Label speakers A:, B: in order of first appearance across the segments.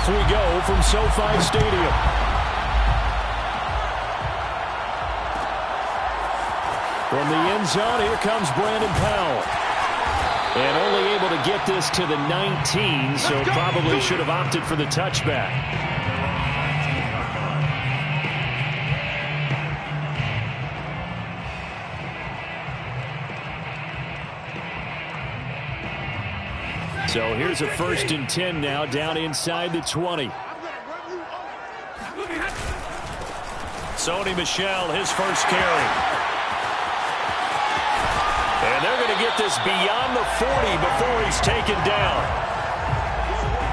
A: Off we go from SoFi Stadium. From the end zone, here comes Brandon Powell. And only able to get this to the 19, so probably should have opted for the touchback. So here's a 1st and 10 now, down inside the 20. Sony Michel, his first carry. And they're going to get this beyond the 40 before he's taken down.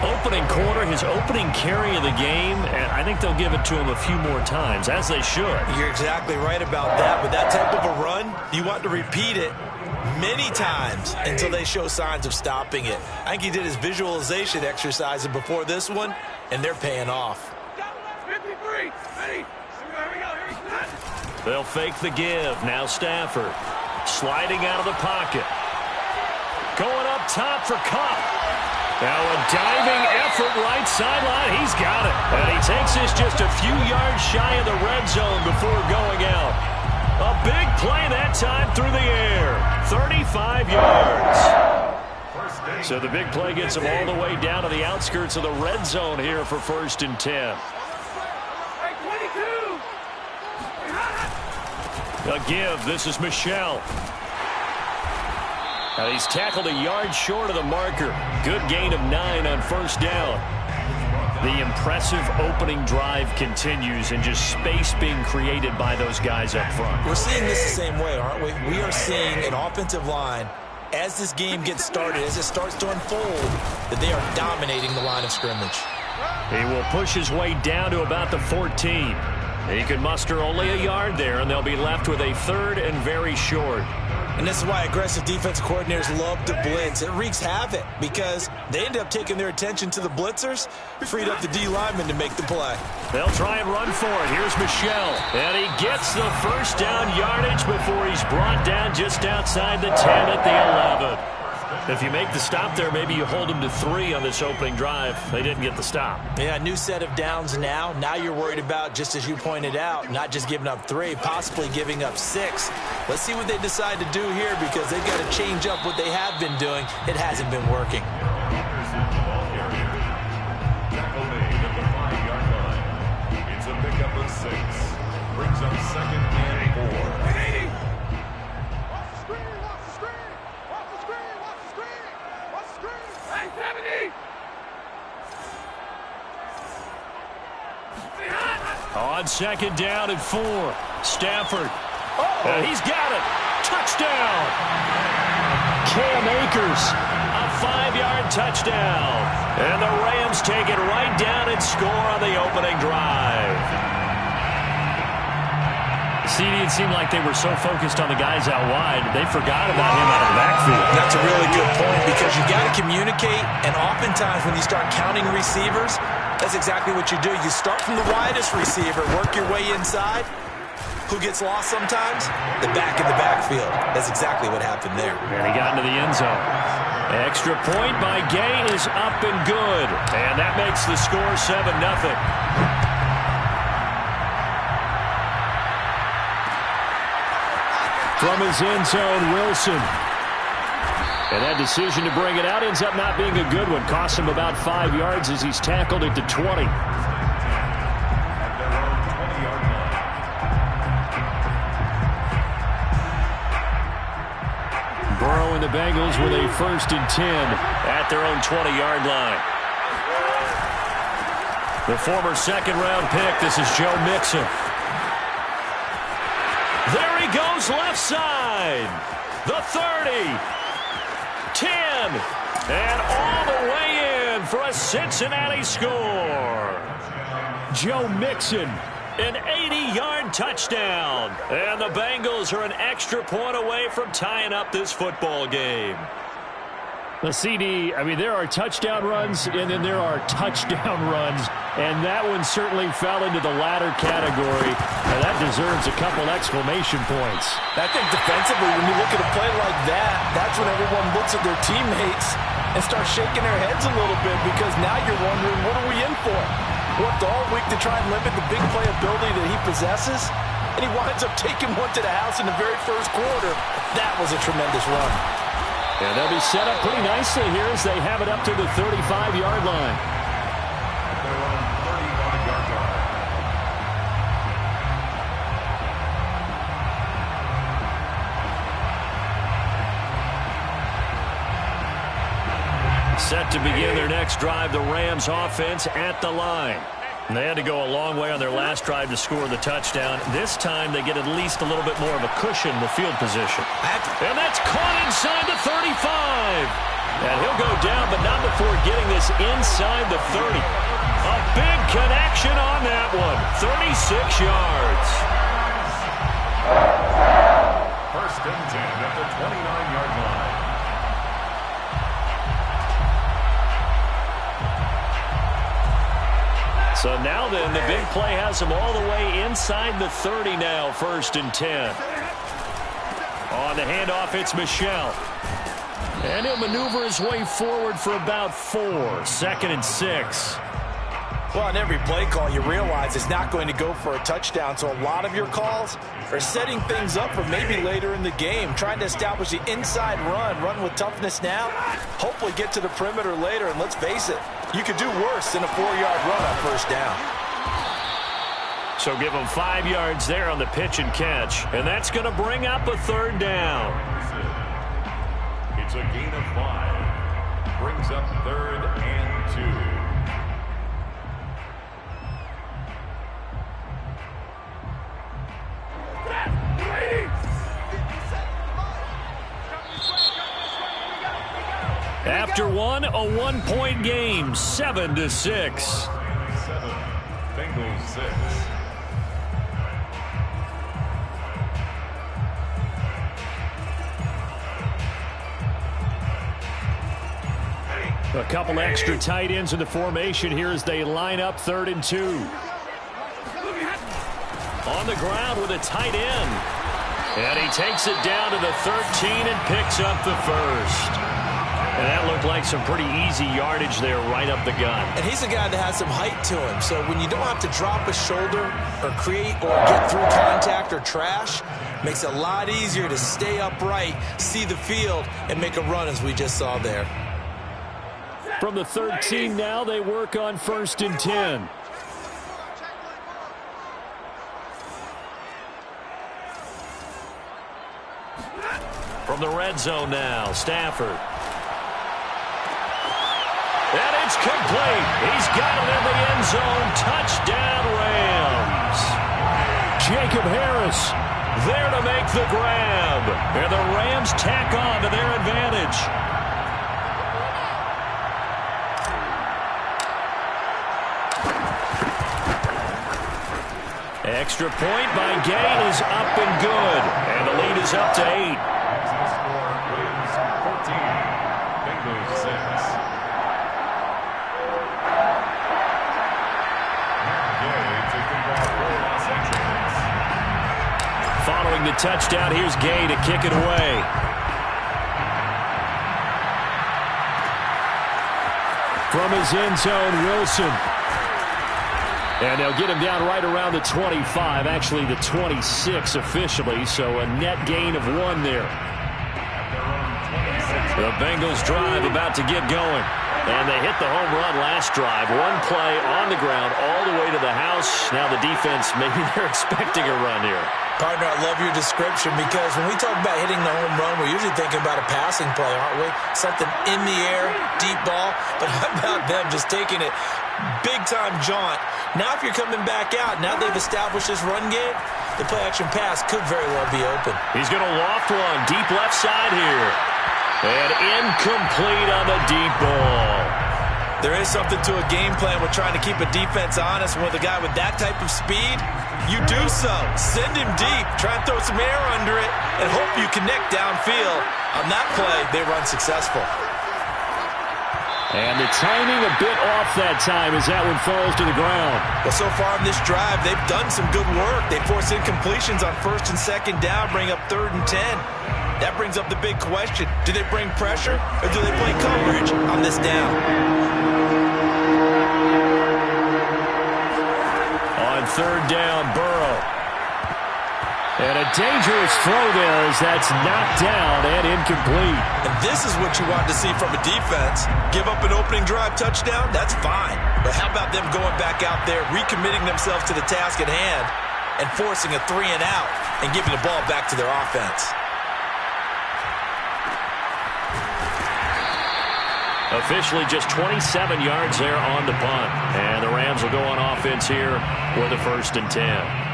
A: Opening quarter, his opening carry of the game, and I think they'll give it to him a few more times, as they should.
B: You're exactly right about that. With that type of a run, you want to repeat it many times until they show signs of stopping it. I think he did his visualization exercise before this one, and they're paying off.
C: 53, ready?
A: They'll fake the give. Now Stafford. Sliding out of the pocket. Going up top for Cup. Now a diving effort right sideline. He's got it. And he takes this just a few yards shy of the red zone before going out. A big play that time through the air. 35 yards. So the big play gets him all the way down to the outskirts of the red zone here for 1st and 10. A give. This is Michel. Now he's tackled a yard short of the marker. Good gain of 9 on 1st down. The impressive opening drive continues, and just space being created by those guys up front.
B: We're seeing this the same way, aren't we? We are seeing an offensive line, as this game gets started, as it starts to unfold, that they are dominating the line of scrimmage.
A: He will push his way down to about the 14. He could muster only a yard there, and they'll be left with a 3rd and very short.
B: And this is why aggressive defensive coordinators love to blitz. It wreaks havoc because they end up taking their attention to the blitzers, freed up the D lineman to make the play.
A: They'll try and run for it. Here's Michel. And he gets the 1st down yardage before he's brought down just outside the 10 at the 11. If you make the stop there, maybe you hold them to 3 on this opening drive. They didn't get the stop.
B: Yeah, new set of downs now. Now you're worried about, just as you pointed out, not just giving up 3, possibly giving up 6. Let's see what they decide to do here, because they've got to change up what they have been doing. It hasn't been working.
D: It's a pickup of 6. Brings up 2nd and 4.
A: On 2nd down and 4. Stafford. And he's got it. Touchdown. Cam Akers. A 5-yard touchdown. And the Rams take it right down and score on the opening drive. CD, it seemed like they were so focused on the guys out wide, they forgot about him out of the backfield.
B: That's a really good point, because you got to communicate, and oftentimes when you start counting receivers, that's exactly what you do. You start from the widest receiver, work your way inside. Who gets lost sometimes? The back in the backfield. That's exactly what happened there.
A: And he got into the end zone. Extra point by Gay is up and good. And that makes the score 7-0. From his end zone, Wilson. And that decision to bring it out ends up not being a good one. Costs him about 5 yards as he's tackled at the 20. Burrow and the Bengals with a 1st and 10 at their own 20-yard line. The former 2nd-round pick, this is Joe Mixon. There he goes left side. The 30. 10. And all the way in for a Cincinnati score. Joe Mixon, an 80-yard touchdown. And the Bengals are an extra point away from tying up this football game. The CD, I mean, there are touchdown runs, and then there are touchdown runs. And that one certainly fell into the latter category. And that deserves a couple exclamation points.
B: I think defensively, when you look at a play like that, that's when everyone looks at their teammates and start shaking their heads a little bit because now you're wondering, what are we in for? Worked all week to try and limit the big play ability that he possesses, and he winds up taking one to the house in the very first quarter. That was a tremendous run.
A: And they'll be set up pretty nicely here as they have it up to the 35-yard line.
D: They're on 35-yard line.
A: Set to begin their next drive, the Rams offense at the line. And they had to go a long way on their last drive to score the touchdown. This time they get at least a little bit more of a cushion in the field position. And that's caught inside the 35. And he'll go down, but not before getting this inside the 30. A big connection on that one. 36 yards.
D: First and 10 at the 29-yard line.
A: So now then, the big play has him all the way inside the 30 now, 1st and 10. On the handoff, it's Michel. And he'll maneuver his way forward for about 4, 2nd and 6.
B: Well, on every play call, you realize it's not going to go for a touchdown, so a lot of your calls are setting things up for maybe later in the game, trying to establish the inside run with toughness now, hopefully get to the perimeter later, and let's face it, you could do worse than a 4-yard run on first down.
A: So give them 5 yards there on the pitch and catch, and that's going to bring up a 3rd down.
D: It's a gain of 5. Brings up 3rd and 2.
A: After one, a 1-point game, 7-6.
D: 7, Bengals 6.
A: A couple extra tight ends in the formation here as they line up 3rd and 2. On the ground with a tight end. And he takes it down to the 13 and picks up the 1st. And that looked like some pretty easy yardage there right up the gut.
B: And he's a guy that has some height to him. So when you don't have to drop a shoulder or create or get through contact or trash, makes it a lot easier to stay upright, see the field, and make a run as we just saw there.
A: From the 13 now, they work on 1st and 10. From the red zone now, Stafford. And it's complete. He's got it in the end zone. Touchdown, Rams. Jacob Harris there to make the grab. And the Rams tack on to their advantage. Extra point by Gay is up and good. And the lead is up to 8.
D: Score Rams 14, Bengals 6.
A: Following the touchdown, here's Gay to kick it away. From his end zone, Wilson. And they'll get him down right around the 25, actually the 26 officially, so a net gain of 1 there. The Bengals drive about to get going. And they hit the home run last drive. 1 play on the ground all the way to the house. Now the defense, maybe they're expecting a run here.
B: Partner, I love your description because when we talk about hitting the home run, we're usually thinking about a passing play, aren't we? Something in the air, deep ball. But how about them just taking it big-time jaunt? Now if you're coming back out, now they've established this run game, the play-action pass could very well be open.
A: He's going to loft one deep left side here. And incomplete on the deep ball.
B: There is something to a game plan with trying to keep a defense honest. With a guy with that type of speed, you do so. Send him deep. Try and throw some air under it and hope you connect downfield. On that play, they run successful.
A: And the timing a bit off that time as that one falls to the ground.
B: Well, so far in this drive, they've done some good work. They force incompletions on 1st and 2nd down, bring up 3rd and 10. That brings up the big question. Do they bring pressure or do they play coverage on this down?
A: On third down, Burrow. And a dangerous throw there as that's knocked down and incomplete.
B: And this is what you want to see from a defense. Give up an opening drive touchdown, that's fine. But how about them going back out there, recommitting themselves to the task at hand, and forcing a 3-and-out and giving the ball back to their offense?
A: Officially just 27 yards there on the punt. And the Rams will go on offense here with a 1st and 10.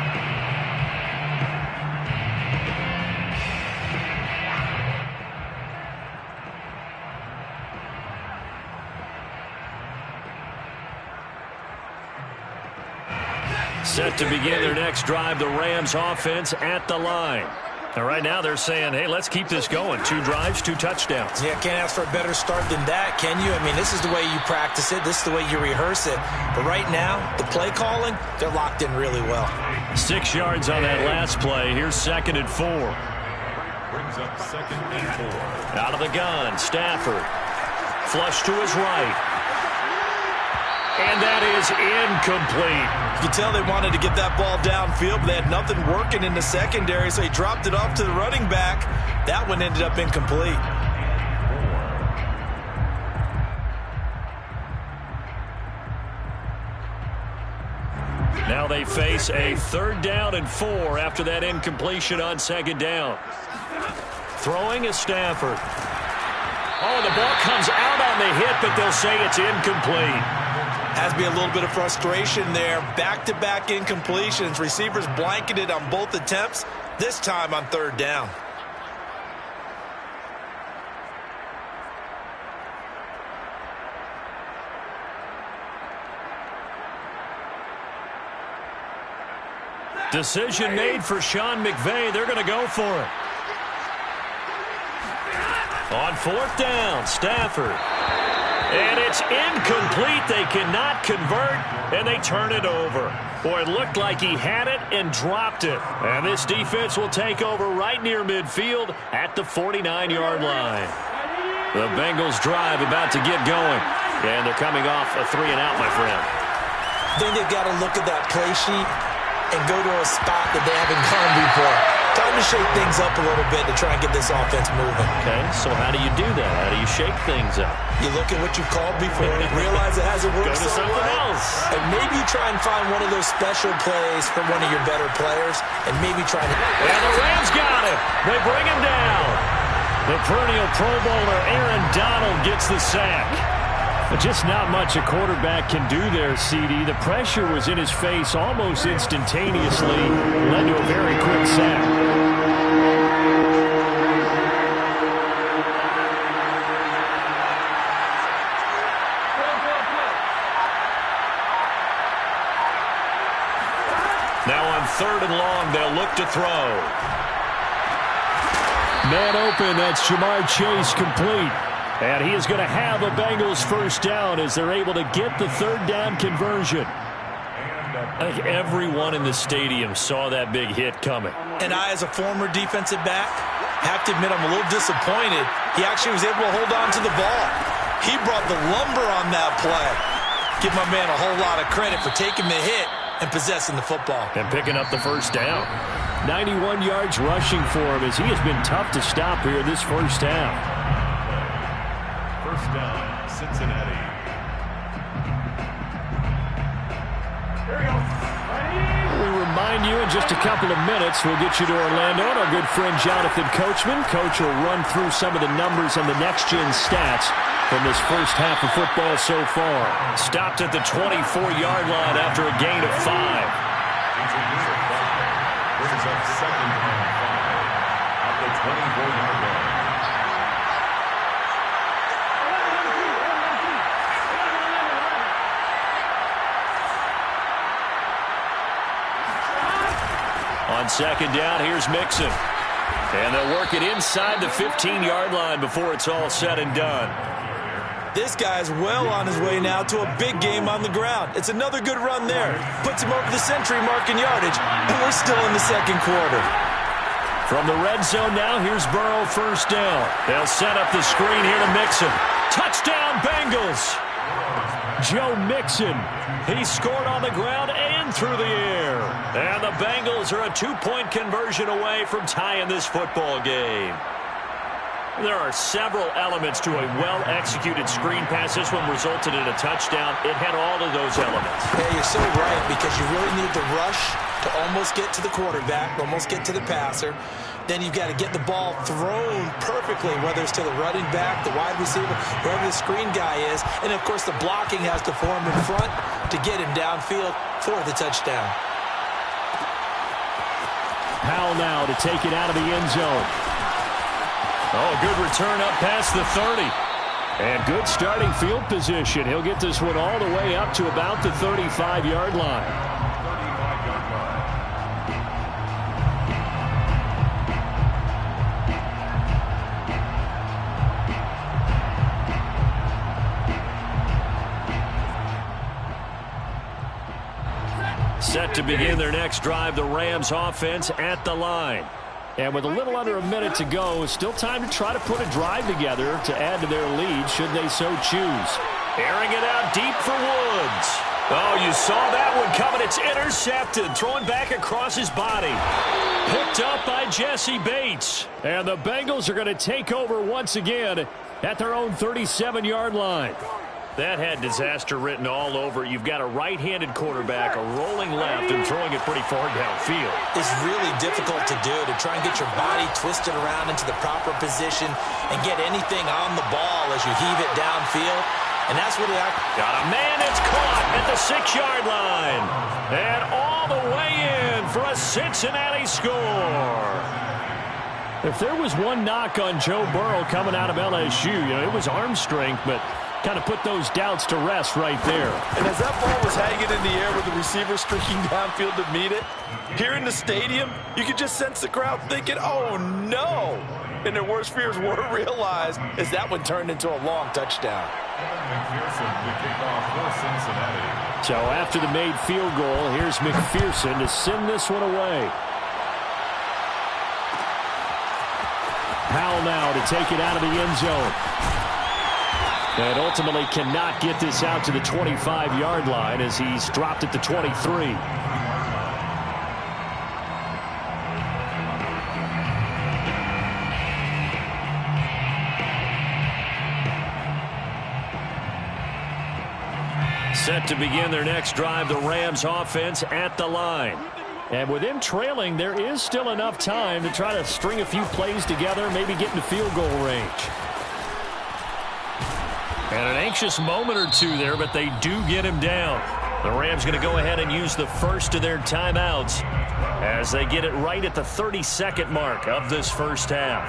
A: Set to begin their next drive, the Rams offense at the line. And right now they're saying, hey, let's keep this going. 2 drives, 2 touchdowns.
B: Yeah, can't ask for a better start than that, can you? I mean, this is the way you practice it. This is the way you rehearse it. But right now, the play calling, they're locked in really well.
A: 6 yards on that last play. Here's 2nd and 4.
D: Brings up 2nd and 4.
A: Out of the gun, Stafford. Flush to his right. And that is incomplete.
B: You can tell they wanted to get that ball downfield, but they had nothing working in the secondary, so he dropped it off to the running back. That one ended up incomplete.
A: Now they face a 3rd down and 4 after that incompletion on 2nd down. Throwing is Stafford. Oh, the ball comes out on the hit, but they'll say it's incomplete.
B: Has to be a little bit of frustration there. Back-to-back incompletions. Receivers blanketed on both attempts, this time on 3rd down.
A: Decision made for Sean McVay. They're going to go for it. On 4th down, Stafford. And it's incomplete. They cannot convert, and they turn it over. Boy, it looked like he had it and dropped it. And this defense will take over right near midfield at the 49-yard line. The Bengals drive about to get going. And they're coming off a 3-and-out, my friend.
B: I think they've got to look at that play sheet and go to a spot that they haven't gone before. Time to shake things up a little bit to try and get this offense moving.
A: Okay, so how do you do that? How do you shake things up?
B: You look at what you've called before, realize it hasn't worked
A: Go to
B: so
A: something
B: well,
A: else.
B: and maybe try and find one of those special plays for one of your better players, and maybe try to...
A: And the Rams got him. They bring him down. The perennial Pro Bowler Aaron Donald gets the sack. But just not much a quarterback can do there, CD. The pressure was in his face almost instantaneously, led to a very quick sack. Now on 3rd and long, they'll look to throw. Man open, that's Jamar Chase complete. And he is going to have a Bengals 1st down as they're able to get the 3rd down conversion. I think everyone in the stadium saw that big hit coming.
B: And I, as a former defensive back, have to admit I'm a little disappointed. He actually was able to hold on to the ball. He brought the lumber on that play. Give my man a whole lot of credit for taking the hit and possessing the football.
A: And picking up the 1st down. 91 yards rushing for him as he has been tough to stop here this 1st half.
D: 1st down, Cincinnati.
A: We remind you in just a couple of minutes, we'll get you to Orlando and our good friend Jonathan Coachman. Coach will run through some of the numbers on the next-gen stats from this 1st half of football so far. Stopped at the 24-yard line after a gain of 5.
D: Brings up 2nd and 5 at the 24-yard line.
A: On 2nd down, here's Mixon. And they'll work it inside the 15-yard line before it's all said and done.
B: This guy's well on his way now to a big game on the ground. It's another good run there. Puts him over the century mark in yardage, and we're still in the 2nd quarter.
A: From the red zone now, here's Burrow, first down. They'll set up the screen here to Mixon. Touchdown, Bengals. Joe Mixon. He scored on the ground and through the air. And the Bengals are a 2-point conversion away from tying this football game. There are several elements to a well-executed screen pass. This one resulted in a touchdown. It had all of those elements.
B: Yeah, you're so right, because you really need the rush to almost get to the quarterback, almost get to the passer. Then you've got to get the ball thrown perfectly, whether it's to the running back, the wide receiver, wherever the screen guy is. And, of course, the blocking has to form in front to get him downfield for the touchdown.
A: Powell now to take it out of the end zone. Oh, good return up past the 30. And good starting field position. He'll get this one all the way up to about the 35-yard line.
D: 35-yard line.
A: Set to begin their next drive, the Rams offense at the line. And with a little under a minute to go, still time to try to put a drive together to add to their lead should they so choose. Airing it out deep for Woods. Oh, you saw that one coming. It's intercepted. Throwing back across his body. Picked up by Jesse Bates. And the Bengals are going to take over once again at their own 37-yard line. That had disaster written all over it. You've got a right-handed quarterback, a rolling left, and throwing it pretty far downfield.
B: It's really difficult to do, to try and get your body twisted around into the proper position and get anything on the ball as you heave it downfield. And that's what
A: got a man that's caught at the 6-yard line. And all the way in for a Cincinnati score. If there was one knock on Joe Burrow coming out of LSU, it was arm strength, but kind of put those doubts to rest right there.
E: And as that ball was hanging in the air with the receiver streaking downfield to meet it, here in the stadium, you could just sense the crowd thinking, oh, no. And their worst fears were realized as that one turned into a long touchdown.
D: McPherson to kick off for Cincinnati.
A: So after the made field goal, here's McPherson to send this one away. Powell now to take it out of the end zone. And ultimately cannot get this out to the 25-yard line as he's dropped at the 23. Set to begin their next drive, the Rams offense at the line. And with them trailing, there is still enough time to try to string a few plays together, maybe get into field goal range. And an anxious moment or two there, but they do get him down. The Rams going to go ahead and use the first of their timeouts as they get it right at the 32nd mark of this first half.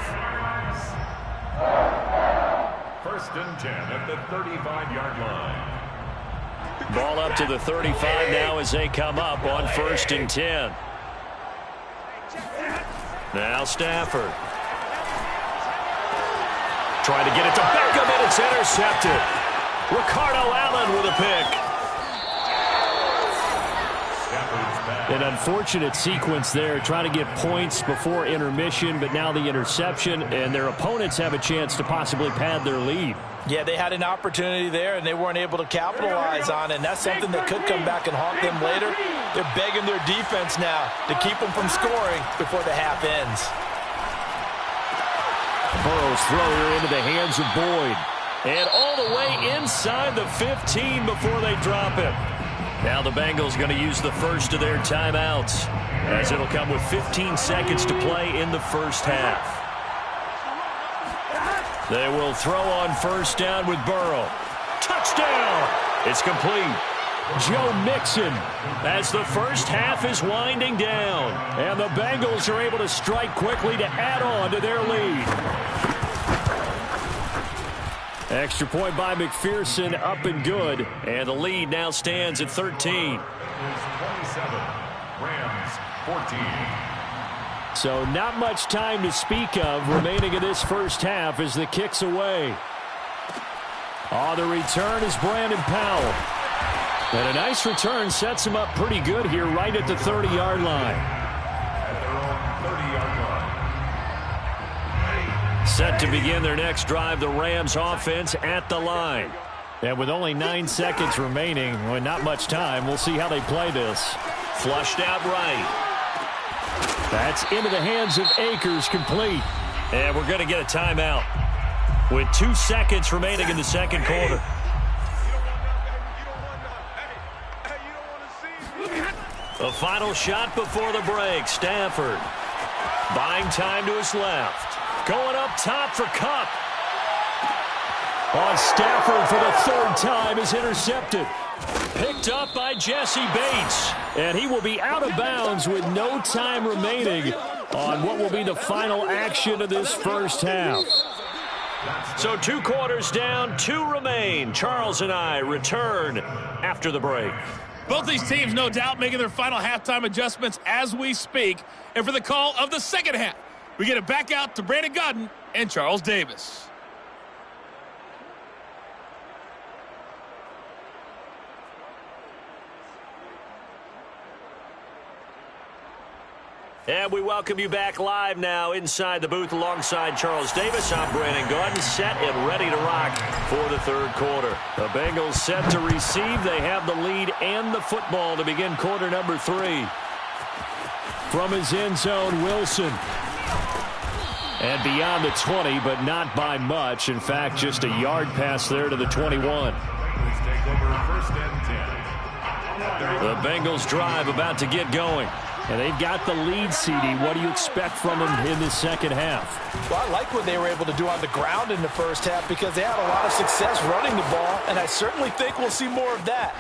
D: First and 10 at the 35-yard line.
A: Ball up to the 35 now as they come up on first and 10. Now Stafford. Trying to get it to Beckham, and it's intercepted. Ricardo Allen with a pick. An unfortunate sequence there, trying to get points before intermission, but now the interception, and their opponents have a chance to possibly pad their lead.
E: Yeah, they had an opportunity there, and they weren't able to capitalize on it, and that's something that could come back and haunt them later. They're begging their defense now to keep them from scoring before the half ends.
A: Burrow's throw here into the hands of Boyd. And all the way inside the 15 before they drop it. Now the Bengals going to use the first of their timeouts, as it'll come with 15 seconds to play in the first half. They will throw on first down with Burrow. Touchdown! It's complete. Joe Mixon as the first half is winding down. And the Bengals are able to strike quickly to add on to their lead. Extra point by McPherson, up and good. And the lead now stands at 13.
D: Is 27. Rams 14.
A: So not much time to speak of remaining in this first half as the kick's away. On the return is Brandon Powell. And a nice return sets him up pretty good here right at the 30-yard line.
D: At their own 30-yard line.
A: Set to begin their next drive, the Rams offense at the line.
F: And with only 9 seconds remaining, well, not much time, we'll see how they play this.
A: Flushed out right.
F: That's into the hands of Akers, complete.
A: And we're going to get a timeout with 2 seconds remaining in the second quarter. The final shot before the break. Stafford buying time to his left. Going up top for Kupp.
F: On Stafford for the 3rd time is intercepted.
A: Picked up by Jesse Bates.
F: And he will be out of bounds with no time remaining on what will be the final action of this first half.
A: So 2 quarters down, 2 remain. Charles and I return after the break.
G: Both these teams, no doubt, making their final halftime adjustments as we speak. And for the call of the second half, we get it back out to Brandon Godden and Charles Davis.
A: And we welcome you back live now inside the booth alongside Charles Davis. I'm Brandon Godden, set and ready to rock for the 3rd quarter. The Bengals set to receive. They have the lead and the football to begin quarter number 3.
F: From his end zone, Wilson. And beyond the 20, but not by much. In fact, just a yard pass there to the 21.
A: The Bengals drive about to get going.
F: And they've got the lead, CD. What do you expect from them in the second half?
E: Well, I like what they were able to do on the ground in the first half because they had a lot of success running the ball, and I certainly think we'll see more of that.